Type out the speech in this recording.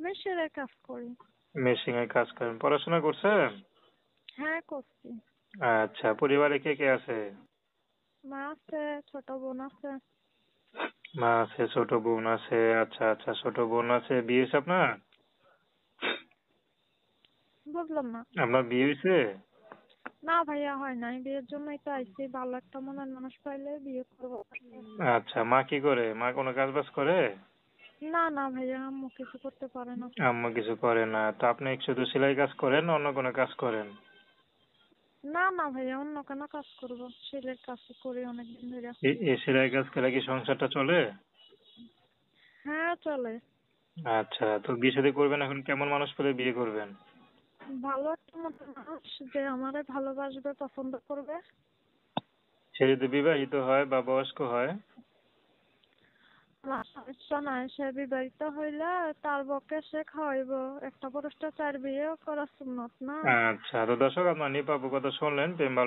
মেশিনের কাজ করি। মেশিনের কাজ করেন। পড়াশোনা করছেন? হ্যাঁ, করছি। আচ্ছা, পরিবারে কে কে আছে? মা আছে, ছোট বোন আছে। মা আছে, ছোট বোন আছে। আচ্ছা আচ্ছা, ছোট বোন আছে। বিয়ে হয়েছে আপনার? বুঝলাম না। আপনার বিয়ে হয়েছে? না ভাইয়া, হয় নাই। বিয়ের জন্যই তো আইছি। ভালো একটা মনের মানুষ পাইলে বিয়ে করবো। আচ্ছা, মা কি করে? মা কোনো কাজ বাজ করে? না না ভাইয়া, আম্মু কিছু করতে পারে না। আম্মু কিছু করে না। তো আপনি শুধু সেলাই কাজ করেন না অন্য কোনো কাজ করেন? না না ভাইয়া, অন্য কেন কাজ করবো? সেলের কাজ করি অনেকদিন ধরে। এই সেলাই কাজ করে কি সংসারটা চলে? হ্যাঁ, চলে। আচ্ছা, তো বিয়ে শাদী করবেন এখন কেমন মানুষ পেলে বিয়ে করবেন? ভালো একটা মনের মানুষ, যে আমারে ভালোবাসবে, পছন্দ করবে। সে যদি বিবাহিত হয় বা বয়স্ক হয়? আমার সমস্যা নাই, সে বিবাহিত হইলে তার বউকে সে খাওয়াইব। একটা পুরুষ তো 4 বিয়েও করা সুন্নত না। আচ্ছা, তো দর্শক আপনার নিপাপু কথা শুনলেন। প্রেম